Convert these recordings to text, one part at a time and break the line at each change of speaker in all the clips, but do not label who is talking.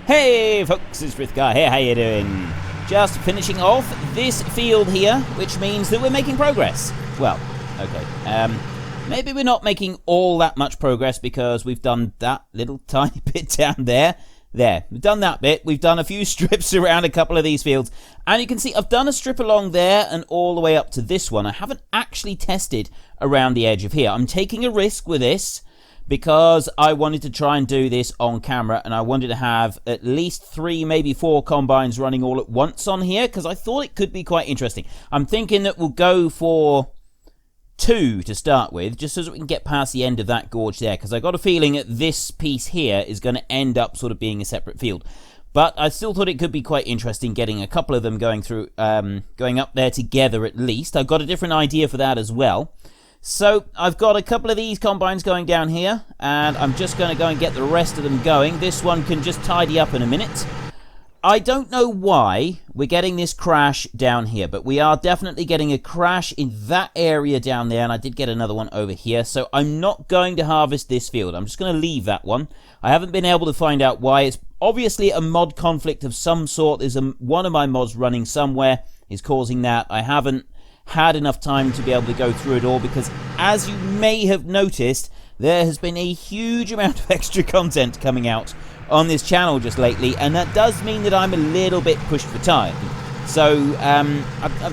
Hey folks, it's Frithgar here, how you doing? Just finishing off this field here, which means that we're making progress. Well, okay, maybe we're not making all that much progress because we've done that little tiny bit down there. There, we've done that bit. We've done a few strips around a couple of these fields. And you can see I've done a strip along there and all the way up to this one. I haven't actually tested around the edge of here. I'm taking a risk with this because I wanted to try and do this on camera, and I wanted to have at least 3, maybe 4 combines running all at once on here because I thought it could be quite interesting. I'm thinking that we'll go for 2 to start with, just so that we can get past the end of that gorge there, because I got a feeling that this piece here is going to end up sort of being a separate field. But I still thought it could be quite interesting getting a couple of them going through, going up there together at least. I've got a different idea for that as well. So I've got a couple of these combines going down here, and I'm just going to go and get the rest of them going. This one can just tidy up in a minute. I don't know why we're getting this crash down here, but we are definitely getting a crash in that area down there, and I did get another one over here, so I'm not going to harvest this field. I'm just going to leave that one. I haven't been able to find out why. It's obviously a mod conflict of some sort. There's one of my mods running somewhere is causing that. I haven't had enough time to be able to go through it all because, as you may have noticed, there has been a huge amount of extra content coming out on this channel just lately, and that does mean that I'm a little bit pushed for time. So I'm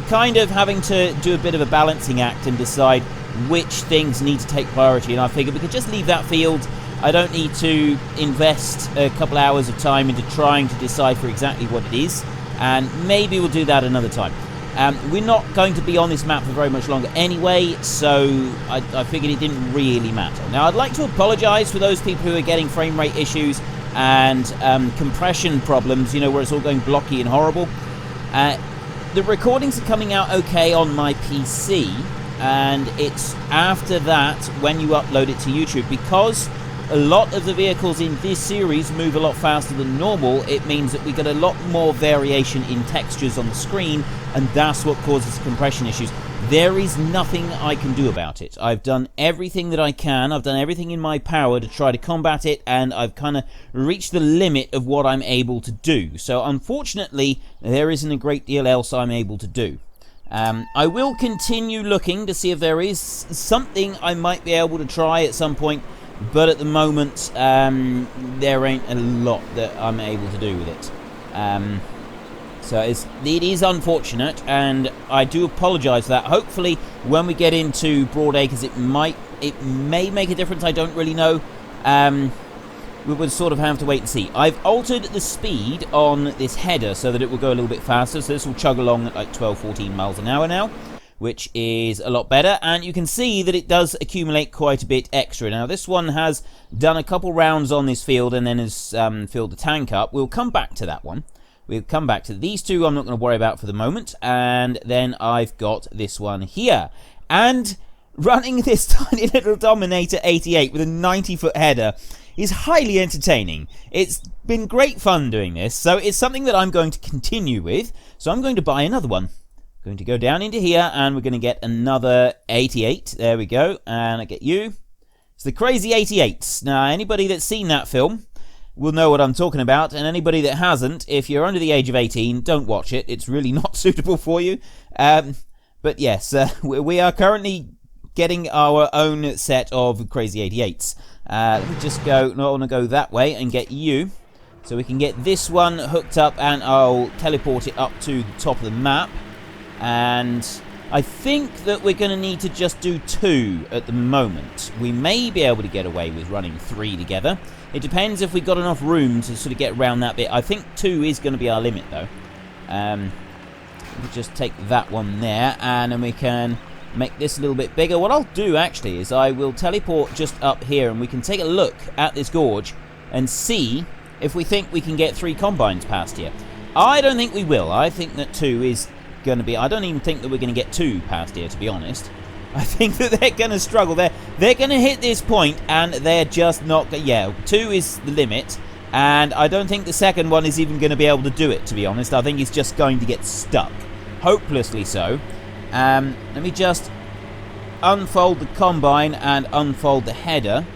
kind of having to do a bit of a balancing act and decide which things need to take priority, and I figured we could just leave that field. I don't need to invest a couple hours of time into trying to decipher exactly what it is, and maybe we'll do that another time. We're not going to be on this map for very much longer anyway, so I figured it didn't really matter. Now, I'd like to apologise for those people who are getting frame rate issues and compression problems, you know, where it's all going blocky and horrible. The recordings are coming out okay on my PC, and it's after that when you upload it to YouTube, because a lot of the vehicles in this series move a lot faster than normal. It means that we get a lot more variation in textures on the screen, and that's what causes compression issues. There is nothing I can do about it. I've done everything that I can. I've done everything in my power to try to combat it, and I've kind of reached the limit of what I'm able to do. So unfortunately, there isn't a great deal else I'm able to do. I will continue looking to see if there is something I might be able to try at some point, but at the moment, there ain't a lot that I'm able to do with it. So it is unfortunate, and I do apologise for that. Hopefully, when we get into Broadacres, it may make a difference. I don't really know. We would sort of have to wait and see. I've altered the speed on this header so that it will go a little bit faster. So this will chug along at like 12-14 miles an hour now, which is a lot better, and you can see that it does accumulate quite a bit extra. Now, this one has done a couple rounds on this field and then has filled the tank up. We'll come back to that one. We'll come back to these two. I'm not going to worry about for the moment. And then I've got this one here. And running this tiny little Dominator 88 with a 90-foot header is highly entertaining. It's been great fun doing this, so it's something that I'm going to continue with. So I'm going to buy another one. Going to go down into here, and we're going to get another 88. There we go, and I get you. It's the Crazy 88s. Now, anybody that's seen that film will know what I'm talking about, and anybody that hasn't, if you're under the age of 18, don't watch it. It's really not suitable for you. But yes, we are currently getting our own set of Crazy 88s. Let me just go, no, I want to go that way and get you. So we can get this one hooked up, and I'll teleport it up to the top of the map. And I think that we're going to need to just do 2 at the moment. We may be able to get away with running 3 together. It depends if we've got enough room to sort of get around that bit. I think 2 is going to be our limit, though. We'll just take that one there, and then we can make this a little bit bigger. What I'll do, actually, is I will teleport just up here, and we can take a look at this gorge and see if we think we can get 3 combines past here. I don't think we will. I think that 2 is going to be... I don't even think that we're going to get 2 past here, to be honest. I think that they're going to struggle. They're going to hit this point, and they're just not... Yeah, 2 is the limit, and I don't think the second one is even going to be able to do it, to be honest. I think he's just going to get stuck. Hopelessly so. Let me just unfold the combine and unfold the header.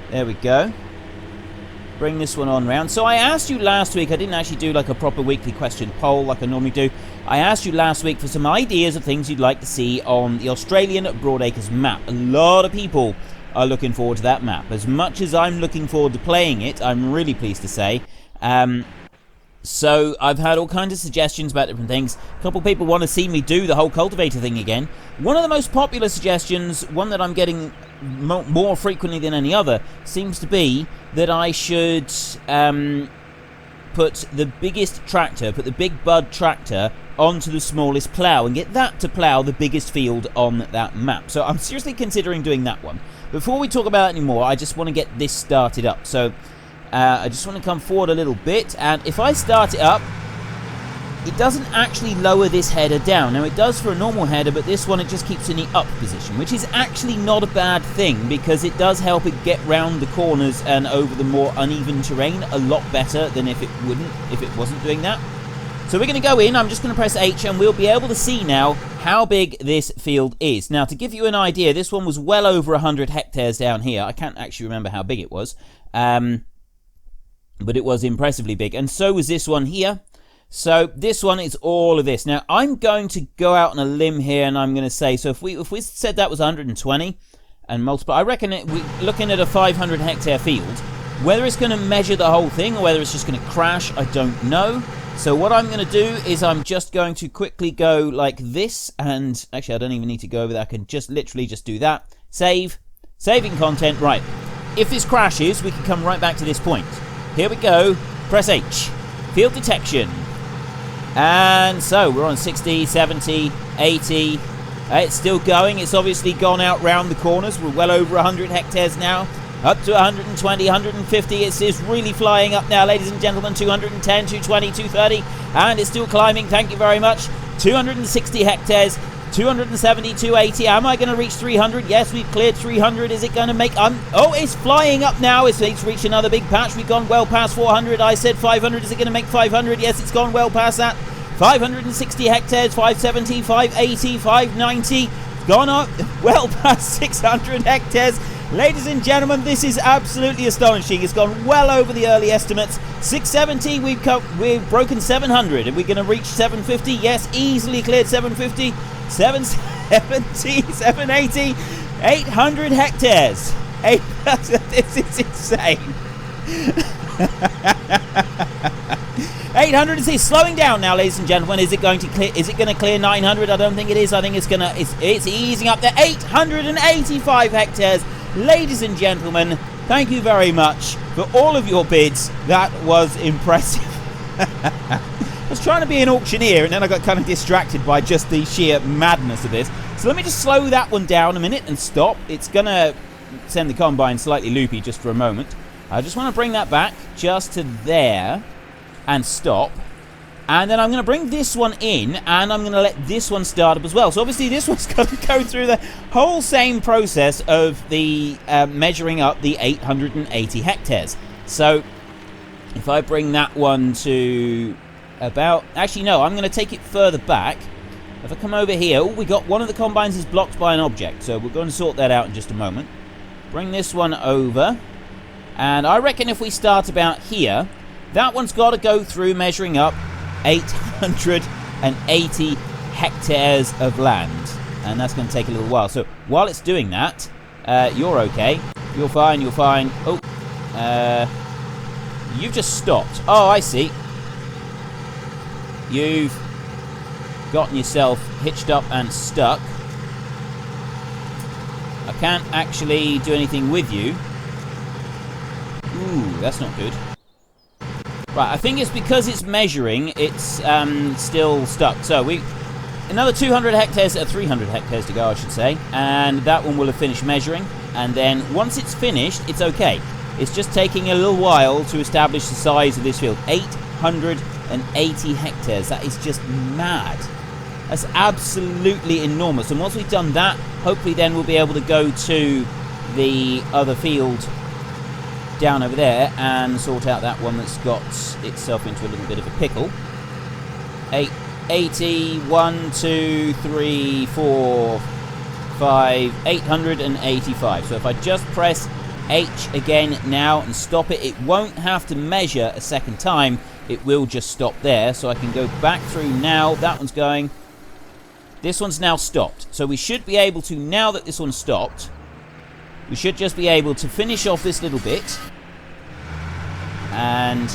There we go. bring this one on round. So I asked you last week, I didn't actually do like a proper weekly question poll like I normally do. I asked you last week for some ideas of things you'd like to see on the Australian Broadacres map. A lot of people are looking forward to that map. As much as I'm looking forward to playing it, I'm really pleased to say. So I've had all kinds of suggestions about different things. A couple of people want to see me do the whole cultivator thing again. One of the most popular suggestions, one that I'm getting more frequently than any other, seems to be that I should put the biggest tractor, put the big bud tractor onto the smallest plough and get that to plough the biggest field on that map. So I'm seriously considering doing that one. Before we talk about it anymore, I just want to get this started up. So I just want to come forward a little bit, and if I start it up, it doesn't actually lower this header down. Now it does for a normal header, but this one it just keeps in the up position, which is actually not a bad thing because it does help it get round the corners and over the more uneven terrain a lot better than if it wasn't doing that. So we're going to go in, I'm just going to press H, and we'll be able to see now how big this field is. Now to give you an idea, this one was well over 100 hectares down here. I can't actually remember how big it was. But it was impressively big, and so was this one here. So this one is all of this. Now I'm going to go out on a limb here, and I'm going to say, so if we said that was 120 and multiply, I reckon we're looking at a 500 hectare field. Whether it's going to measure the whole thing or whether it's just going to crash, I don't know. So what I'm going to do is I'm just going to quickly go like this, and actually I don't even need to go over that. I can just literally just do that. Saving content. Right, if this crashes, we can come right back to this point. Here we go, press H, field detection, and so we're on 60, 70, 80, it's still going, it's obviously gone out round the corners, we're well over 100 hectares now, up to 120, 150, it's really flying up now, ladies and gentlemen, 210, 220, 230, and it's still climbing, thank you very much, 260 hectares, 270, 280. Am I going to reach 300? Yes, we've cleared 300. Is it going to make... oh, it's flying up now. It's reached another big patch. We've gone well past 400. I said 500. Is it going to make 500? Yes, it's gone well past that. 560 hectares, 570, 580, 590. Gone up well past 600 hectares. Ladies and gentlemen, this is absolutely astonishing. It's gone well over the early estimates. 670, we've broken 700. Are we going to reach 750? Yes, easily cleared 750. 770, 780, 800 hectares. This is insane. 800 is slowing down now, ladies and gentlemen. Is it going to clear? Is it going to clear 900? I don't think it is. I think it's easing up there. 885 hectares. Ladies and gentlemen, thank you very much for all of your bids. That was impressive. I was trying to be an auctioneer, and then I got kind of distracted by just the sheer madness of this. So let me just slow that one down a minute and stop. It's going to send the combine slightly loopy just for a moment. I just want to bring that back just to there and stop. And then I'm going to bring this one in, and I'm going to let this one start up as well. So obviously this one's got to go through the whole same process of the measuring up the 880 hectares. So if I bring that one to about... Actually, no, I'm going to take it further back. If I come over here... Oh, we got one of the combines is blocked by an object, so we're going to sort that out in just a moment. Bring this one over. And I reckon if we start about here, that one's got to go through measuring up 880 hectares of land. And that's going to take a little while. So while it's doing that, you're okay. You're fine, you're fine. Oh, you've just stopped. Oh, I see. You've gotten yourself hitched up and stuck. I can't actually do anything with you. Ooh, that's not good. Right, I think it's because it's measuring, it's still stuck. So another 200 hectares, 300 hectares to go, I should say. And that one will have finished measuring. And then once it's finished, it's okay. It's just taking a little while to establish the size of this field. 880 hectares. That is just mad. That's absolutely enormous. And once we've done that, hopefully then we'll be able to go to the other field down over there and sort out that one that's got itself into a little bit of a pickle. 880, 1, 2, 3, 4, 5, 885. So if I just press H again now and stop it. It won't have to measure a second time. It will just stop there. So I can go back through now. That one's going. This one's now stopped. So we should be able to, now that this one's stopped, we should just be able to finish off this little bit. And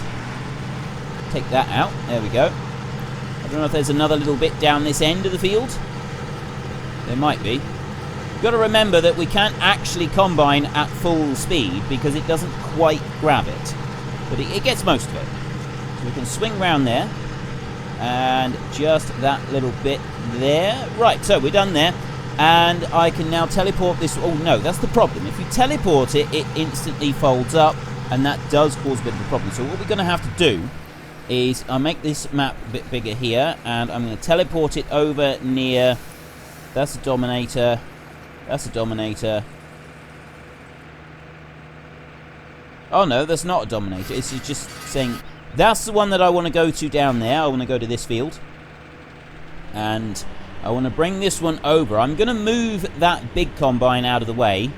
take that out. There we go. I don't know if there's another little bit down this end of the field. There might be. You've got to remember that we can't actually combine at full speed because it doesn't quite grab it. But it gets most of it. So we can swing round there. And just that little bit there. Right, so we're done there. And I can now teleport this. Oh no, that's the problem. If you teleport it, it instantly folds up. And that does cause a bit of a problem. So what we're going to have to do is I'll make this map a bit bigger here. And I'm going to teleport it over near... That's a Dominator. That's a Dominator. Oh no, that's not a Dominator. It's just saying... That's the one that I want to go to down there. I want to go to this field. And I want to bring this one over. I'm going to move that big combine out of the way.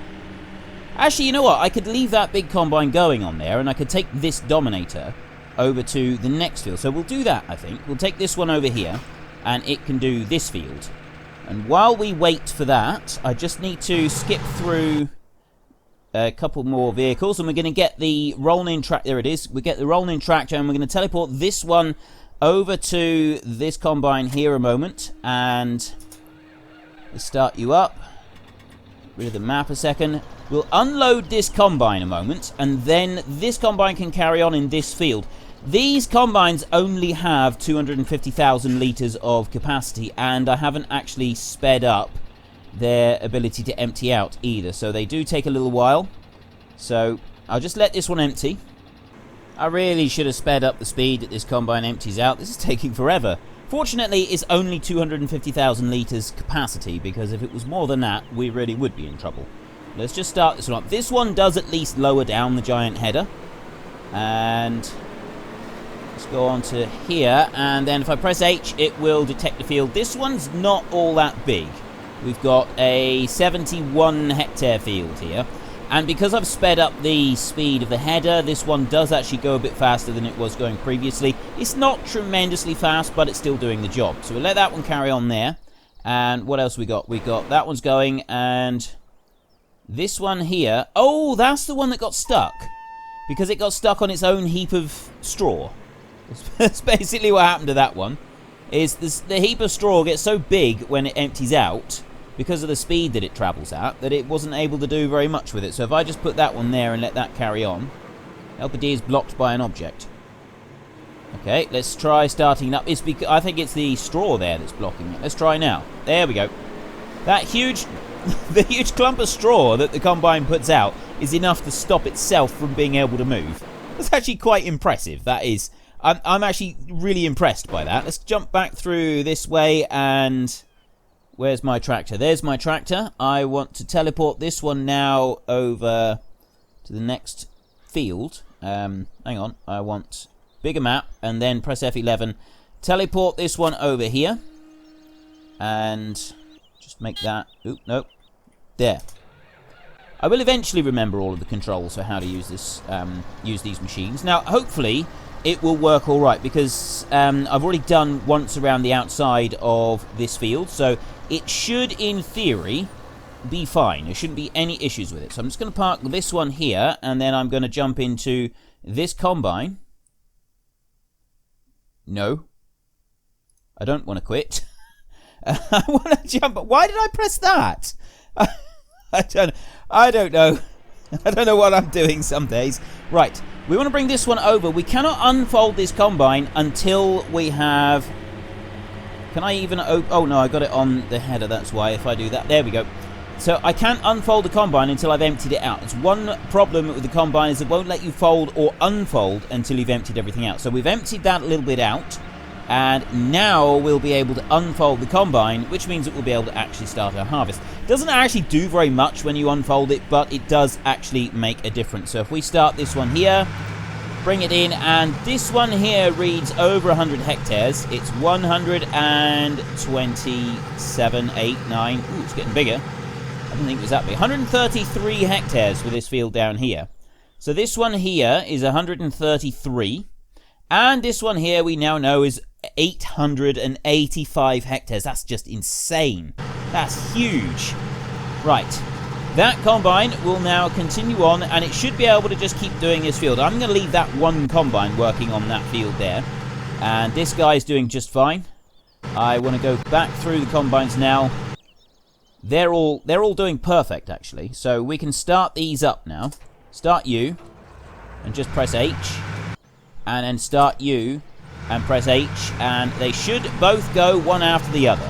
Actually, you know what? I could leave that big combine going on there. And I could take this Dominator over to the next field. So we'll do that, I think. We'll take this one over here. And it can do this field. And while we wait for that, I just need to skip through a couple more vehicles, and we're going to get the rolling tractor. There it is. We get the rolling tractor, and we're going to teleport this one over to this combine here a moment, and let's start you up. Rid of the map a second. We'll unload this combine a moment, and then this combine can carry on in this field. These combines only have 250,000 litres of capacity, and I haven't actually sped up their ability to empty out either, so they do take a little while. So I'll just let this one empty. I really should have sped up the speed that this combine empties out. This is taking forever. Fortunately, it's only 250,000 litres capacity, because if it was more than that, we really would be in trouble. Let's just start this one up. This one does at least lower down the giant header. And let's go on to here, and then if I press H, it will detect the field. This one's not all that big. We've got a 71 hectare field here. And because I've sped up the speed of the header, this one does actually go a bit faster than it was going previously. It's not tremendously fast, but it's still doing the job. So we'll let that one carry on there. And what else we got? We got that one's going, and this one here. Oh, that's the one that got stuck. Because it got stuck on its own heap of straw. That's basically what happened to that one. Is this, the heap of straw gets so big when it empties out, because of the speed that it travels at, that it wasn't able to do very much with it. So if I just put that one there and let that carry on, LPD is blocked by an object. Okay, let's try starting it up. It's because I think it's the straw there that's blocking it. Let's try now. There we go. That huge, the huge clump of straw that the combine puts out is enough to stop itself from being able to move. That's actually quite impressive. That is. I'm actually really impressed by that. Let's jump back through this way, and where's my tractor? There's my tractor. I want to teleport this one now over to the next field. Hang on. I want bigger map, and then press F11. Teleport this one over here. And just make that... Oop, nope. There. I will eventually remember all of the controls for how to use this, use these machines. Now, hopefully it will work all right, because I've already done once around the outside of this field, so it should, in theory, be fine. There shouldn't be any issues with it. So I'm just going to park this one here, and then I'm going to jump into this combine. No. I don't want to quit. I want to jump. Why did I press that? I don't know. I don't know what I'm doing some days. Right. We want to bring this one over. We cannot unfold this combine until we have... Can I even... Oh, no, I got it on the header. That's why if I do that. There we go. So I can't unfold the combine until I've emptied it out. It's one problem with the combine is it won't let you fold or unfold until you've emptied everything out. So we've emptied that a little bit out. And now we'll be able to unfold the combine, which means it will be able to actually start our harvest. It doesn't actually do very much when you unfold it, but it does actually make a difference. So if we start this one here, bring it in, and this one here reads over 100 hectares. It's 127, 8, 9. Ooh, it's getting bigger. I don't think it was that big. 133 hectares for this field down here. So this one here is 133. And this one here we now know is 885 hectares. That's just insane. That's huge. Right. That combine will now continue on, and it should be able to just keep doing this field. I'm going to leave that one combine working on that field there. And this guy's doing just fine. I want to go back through the combines now. They're all doing perfect, actually. So we can start these up now. Start you, and just press H. And then start you, and press H. And they should both go one after the other.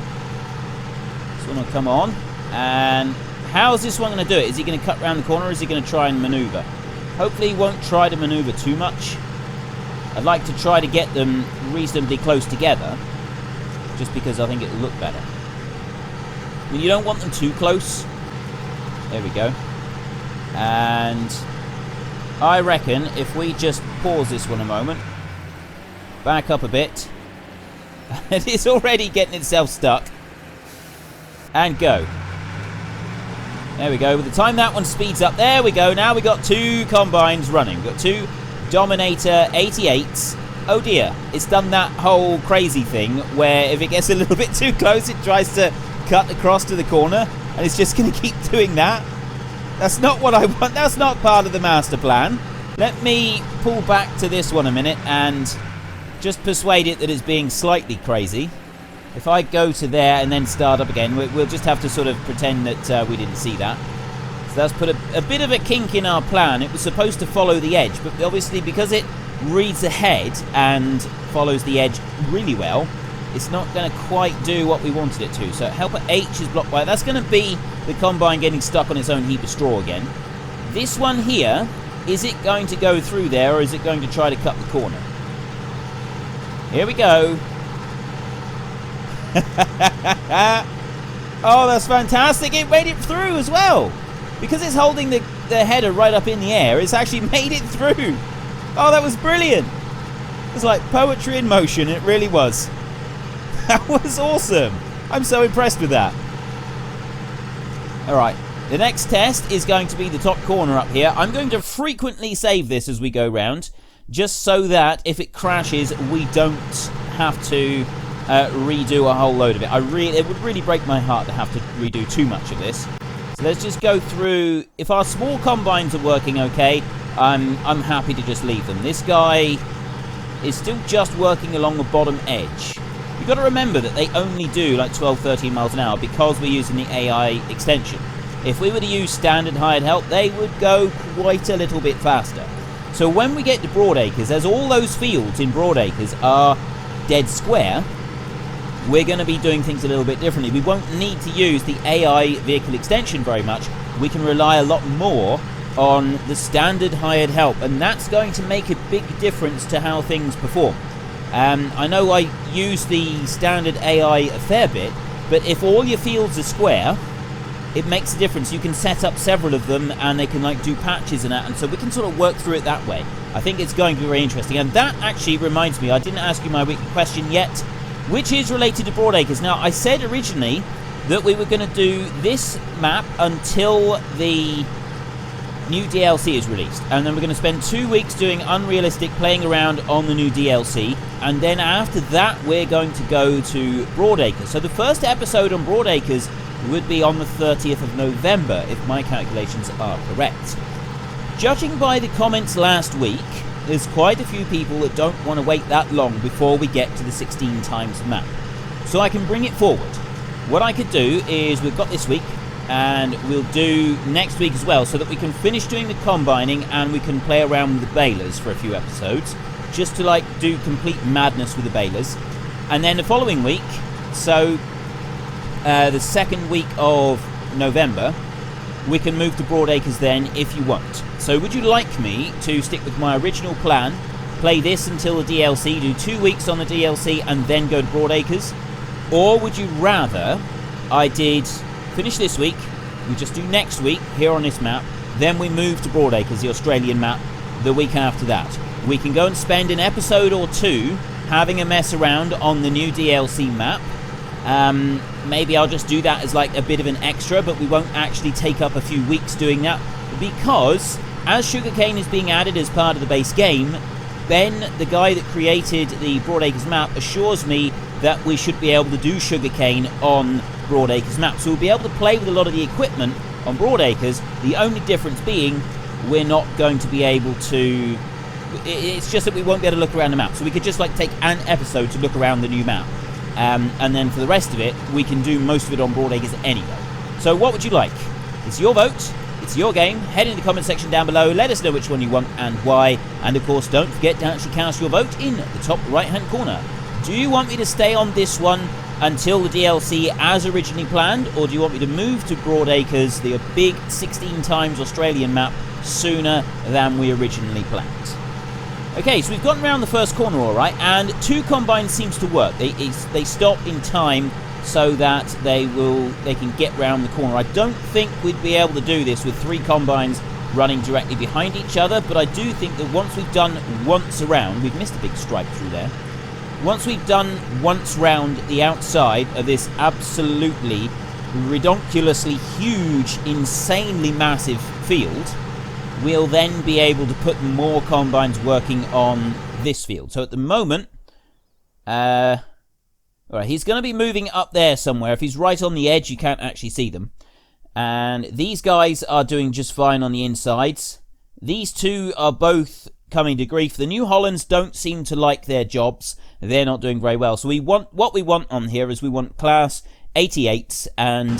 This one will come on. And how's this one going to do it? Is he going to cut around the corner, or is he going to try and maneuver? Hopefully he won't try to maneuver too much. I'd like to try to get them reasonably close together, just because I think it'll look better. I mean, you don't want them too close. There we go. And I reckon if we just pause this one a moment, back up a bit, it is already getting itself stuck, and go. There we go. By the time that one speeds up, there we go. Now we got two combines running. We've got two Dominator 88s. Oh dear, it's done that whole crazy thing where if it gets a little bit too close, it tries to cut across to the corner, and it's just going to keep doing that. That's not what I want. That's not part of the master plan. Let me pull back to this one a minute and just persuade it that it's being slightly crazy. If I go to there and then start up again, we'll just have to sort of pretend that we didn't see that. So that's put a bit of a kink in our plan. It was supposed to follow the edge, but obviously because it reads ahead and follows the edge really well, it's not going to quite do what we wanted it to. So helper H is blocked by... That's going to be the combine getting stuck on its own heap of straw again. This one here, is it going to go through there, or is it going to try to cut the corner? Here we go. Oh, that's fantastic. It made it through as well. Because it's holding the header right up in the air, it's actually made it through. Oh, that was brilliant. It was like poetry in motion. It really was. That was awesome. I'm so impressed with that. Alright, the next test is going to be the top corner up here. I'm going to frequently save this as we go round, just so that if it crashes, we don't have to redo a whole load of it. It would really break my heart to have to redo too much of this. So let's just go through. If our small combines are working okay, I'm happy to just leave them. This guy is still just working along the bottom edge. You've got to remember that they only do like 12-13 miles an hour because we're using the AI extension. If we were to use standard hired help, they would go quite a little bit faster. So when we get to Broadacres, as all those fields in Broadacres are dead square, we're going to be doing things a little bit differently. We won't need to use the AI vehicle extension very much. We can rely a lot more on the standard hired help, and that's going to make a big difference to how things perform. I know I use the standard AI a fair bit, but if all your fields are square, it makes a difference. You can set up several of them, and they can like do patches and that, and so we can sort of work through it that way. I think it's going to be very interesting. And that actually reminds me, I didn't ask you my weekly question yet, which is related to Broadacres. Now, I said originally that we were going to do this map until the new DLC is released, and then we're going to spend 2 weeks doing unrealistic, playing around on the new DLC, and then after that we're going to go to Broadacres. So the first episode on Broadacres would be on the 30th of November, if my calculations are correct. Judging by the comments last week, there's quite a few people that don't want to wait that long before we get to the 16 times map. So I can bring it forward. What I could do is, we've got this week, and we'll do next week as well, so that we can finish doing the combining and we can play around with the balers for a few episodes, just to like do complete madness with the balers. And then the following week, so the second week of November, we can move to Broadacres then if you want. So would you like me to stick with my original plan, play this until the DLC, do 2 weeks on the DLC and then go to Broadacres? Or would you rather I did finish this week, we just do next week here on this map, then we move to Broadacres, the Australian map, the week after that? We can go and spend an episode or two having a mess around on the new DLC map, Maybe I'll just do that as like a bit of an extra, but we won't actually take up a few weeks doing that, because as sugarcane is being added as part of the base game, Ben, the guy that created the Broadacres map, assures me that we should be able to do sugarcane on Broadacres map. So we'll be able to play with a lot of the equipment on Broadacres. The only difference being we're not going to be able to... It's just that we won't be able to look around the map. So we could just like take an episode to look around the new map. And then for the rest of it, we can do most of it on Broadacres anyway. So what would you like? It's your vote. It's your game. Head in the comment section down below. Let us know which one you want and why. And of course, don't forget to actually cast your vote in the top right-hand corner. Do you want me to stay on this one until the DLC as originally planned, or do you want me to move to Broadacres, the big 16 times Australian map, sooner than we originally planned? Okay, so we've gotten around the first corner all right, and 2 combines seems to work. They stop in time so that they can get round the corner. I don't think we'd be able to do this with 3 combines running directly behind each other, but I do think that once we've done once around, we've missed a big stripe through there. Once we've done once round the outside of this absolutely redonkulously huge, insanely massive field, we'll then be able to put more combines working on this field. So at the moment, alright, he's going to be moving up there somewhere. If he's right on the edge, you can't actually see them. And these guys are doing just fine on the insides. These 2 are both coming to grief. The New Hollands don't seem to like their jobs. They're not doing very well. So what we want on here is we want class 88s and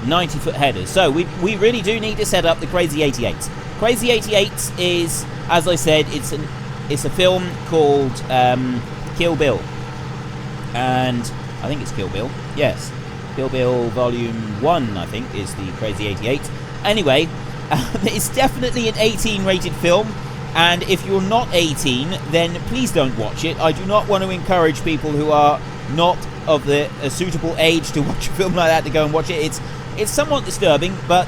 90-foot headers. So we really do need to set up the Crazy 88s. Crazy 88s is, as I said, it's a film called Kill Bill. And I think it's Kill Bill. Yes. Kill Bill Volume 1, I think, is the Crazy 88. Anyway, it's definitely an 18-rated film. And if you're not 18, then please don't watch it. I do not want to encourage people who are not of a suitable age to watch a film like that to go and watch it. It's somewhat disturbing, but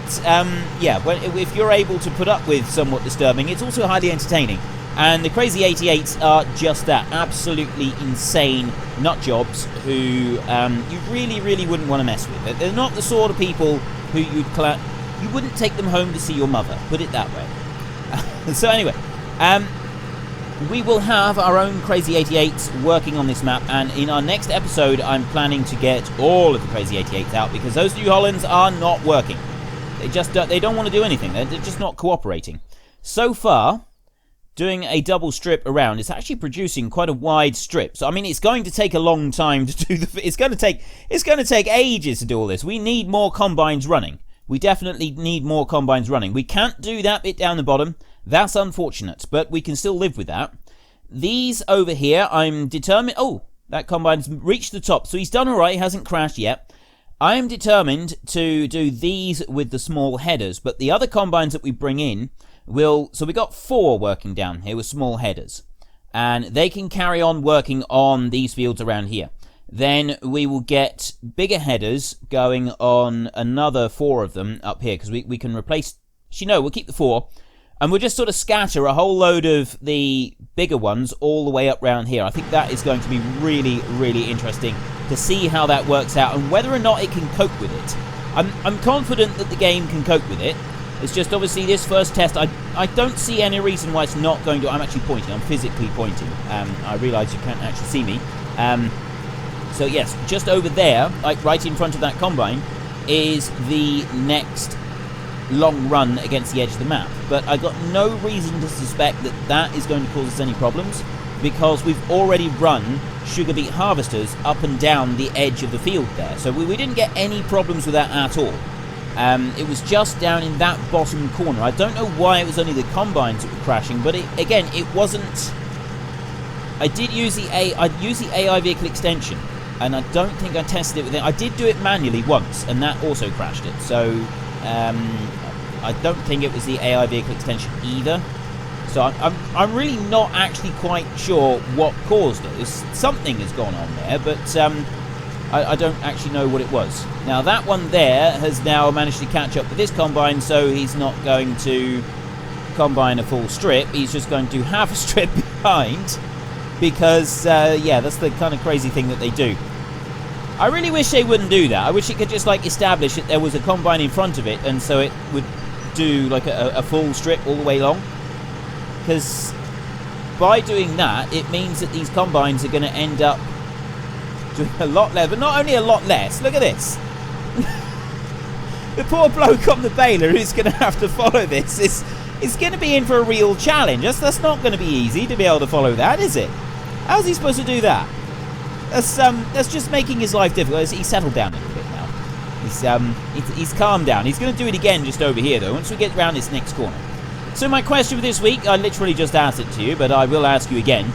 yeah, if you're able to put up with somewhat disturbing, it's also highly entertaining. And the Crazy 88s are just that, absolutely insane nut jobs who you really, really wouldn't want to mess with. They're not the sort of people who you wouldn't take them home to see your mother, put it that way. So anyway, we will have our own Crazy 88s working on this map, and in our next episode I'm planning to get all of the Crazy 88s out, because those New Hollands are not working. They don't want to do anything. They're just not cooperating. So far, doing a double strip around, it's actually producing quite a wide strip. So I mean, it's going to take a long time to do it's going to take ages to do all this. We need more combines running. We definitely need more combines running. We can't do that bit down the bottom. That's unfortunate, but we can still live with that. These over here, I'm determined... Oh, that combine's reached the top, so he's done all right. He hasn't crashed yet. I am determined to do these with the small headers, but the other combines that we bring in will... So we got 4 working down here with small headers, and they can carry on working on these fields around here. Then we will get bigger headers going on another 4 of them up here, because we can replace... Actually, no, we'll keep the 4. And we'll just sort of scatter a whole load of the bigger ones all the way up around here. I think that is going to be really, really interesting to see how that works out and whether or not it can cope with it. I'm confident that the game can cope with it. It's just obviously this first test, I don't see any reason why it's not going to... I'm actually pointing. I'm physically pointing. I realise you can't actually see me. So yes, just over there, like right in front of that combine, is the next long run against the edge of the map, but I got no reason to suspect that that is going to cause us any problems, because we've already run sugar beet harvesters up and down the edge of the field there, so we didn't get any problems with that at all. It was just down in that bottom corner. I don't know why it was only the combines that were crashing, but it wasn't... I used the AI vehicle extension, and I don't think I tested it with it. I did do it manually once, and that also crashed it, so I don't think it was the AI vehicle extension either. So I'm really not actually quite sure what caused it. Something has gone on there, but I don't actually know what it was. Now that one there has now managed to catch up with this combine, so he's not going to combine a full strip. He's just going to half a strip behind, because yeah, that's the kind of crazy thing that they do. I really wish they wouldn't do that. I wish it could just like establish that there was a combine in front of it, and so it would do like a full strip all the way long. Because by doing that, it means that these combines are going to end up doing a lot less, but not only a lot less. Look at this. The poor bloke on the baler who's going to have to follow this is going to be in for a real challenge. That's not going to be easy to be able to follow that, is it? How's he supposed to do that? That's just making his life difficult. He's settled down a little bit now. He's calmed down. He's going to do it again just over here, though, once we get around this next corner. So my question for this week, I literally just asked it to you, but I will ask you again.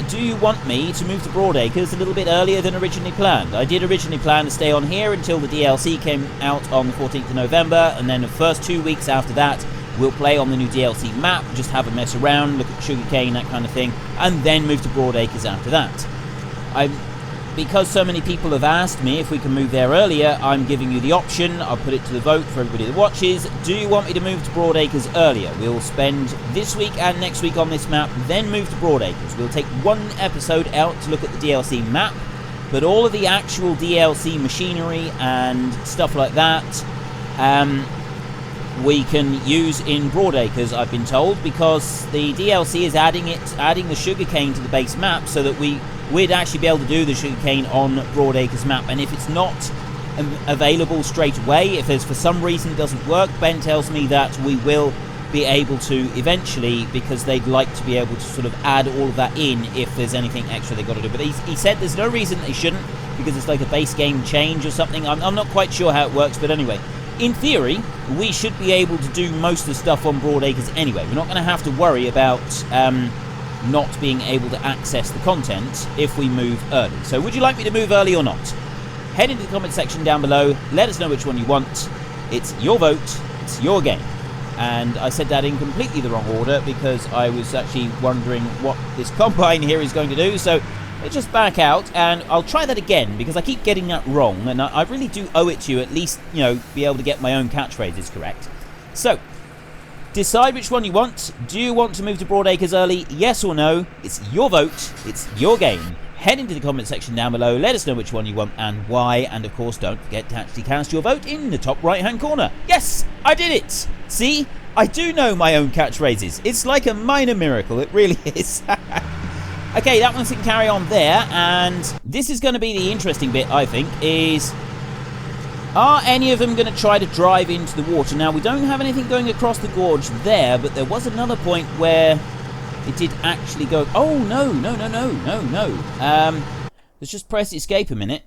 Do you want me to move to Broadacres a little bit earlier than originally planned? I did originally plan to stay on here until the DLC came out on the 14th of November, and then the first 2 weeks after that, we'll play on the new DLC map, just have a mess around, look at sugarcane, that kind of thing, and then move to Broadacres after that. Because so many people have asked me if we can move there earlier, I'm giving you the option. I'll put it to the vote for everybody that watches. Do you want me to move to Broadacres earlier? We'll spend this week and next week on this map, then move to Broadacres. We'll take one episode out to look at the DLC map, but all of the actual DLC machinery and stuff like that, we can use in Broadacres, I've been told, because the DLC is adding the sugarcane to the base map so that we'd actually be able to do the sugarcane on Broadacres map. And if it's not available straight away, if there's for some reason it doesn't work, Ben tells me that we will be able to eventually, because they'd like to be able to sort of add all of that in if there's anything extra they've got to do. But he said there's no reason they shouldn't, because it's like a base game change or something. I'm not quite sure how it works, but anyway, in theory, we should be able to do most of the stuff on Broadacres anyway. We're not going to have to worry about not being able to access the content if we move early. So would you like me to move early or not? Head into the comment section down below. Let us know which one you want. It's your vote. It's your game. And I said that in completely the wrong order because I was actually wondering what this combine here is going to do. So let's just back out and I'll try that again because I keep getting that wrong. And I really do owe it to you at least, you know, be able to get my own catchphrases correct. So decide which one you want. Do you want to move to Broadacres early? Yes or no? It's your vote. It's your game. Head into the comment section down below. Let us know which one you want and why. And of course, don't forget to actually cast your vote in the top right-hand corner. Yes, I did it. See, I do know my own catchphrases. It's like a minor miracle. It really is. Okay, that one's going to carry on there. And this is going to be the interesting bit, I think, is... are any of them going to try to drive into the water? Now, we don't have anything going across the gorge there, but there was another point where it did actually go... oh, no. Let's just press escape a minute.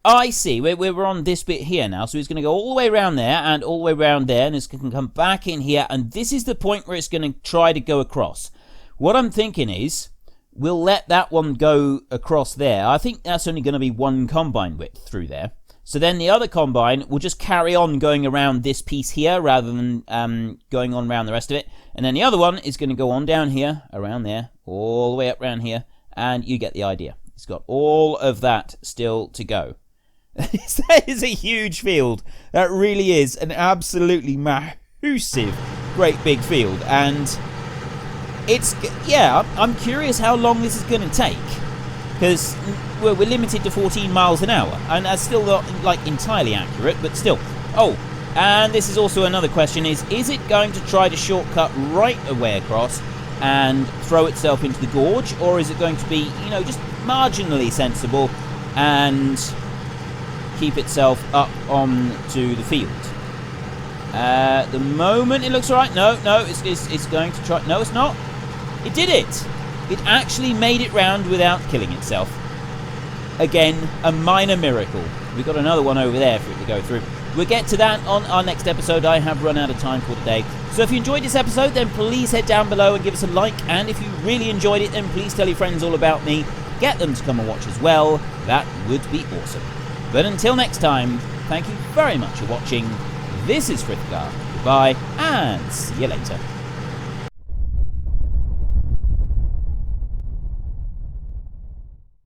Oh, I see. We're on this bit here now, so it's going to go all the way around there and all the way around there, and it's going to come back in here, and this is the point where it's going to try to go across. What I'm thinking is we'll let that one go across there. I think that's only going to be one combine width through there. So then the other combine will just carry on going around this piece here rather than going on around the rest of it. And then the other one is going to go on down here, around there, all the way up around here. And you get the idea. It's got all of that still to go. That is a huge field. That really is an absolutely massive, great big field. And it's, yeah, I'm curious how long this is going to take. Because we're limited to 14 miles an hour, and that's still not like entirely accurate, but still. Oh, and this is also another question: is it going to try to shortcut right away across and throw itself into the gorge, or is it going to be, you know, just marginally sensible and keep itself up onto the field? At the moment, it looks alright. No, it's going to try. No, it's not. It did it. It actually made it round without killing itself. Again, a minor miracle. We've got another one over there for it to go through. We'll get to that on our next episode. I have run out of time for today. So if you enjoyed this episode, then please head down below and give us a like. And if you really enjoyed it, then please tell your friends all about me. Get them to come and watch as well. That would be awesome. But until next time, thank you very much for watching. This is Frithgar. Goodbye, and see you later.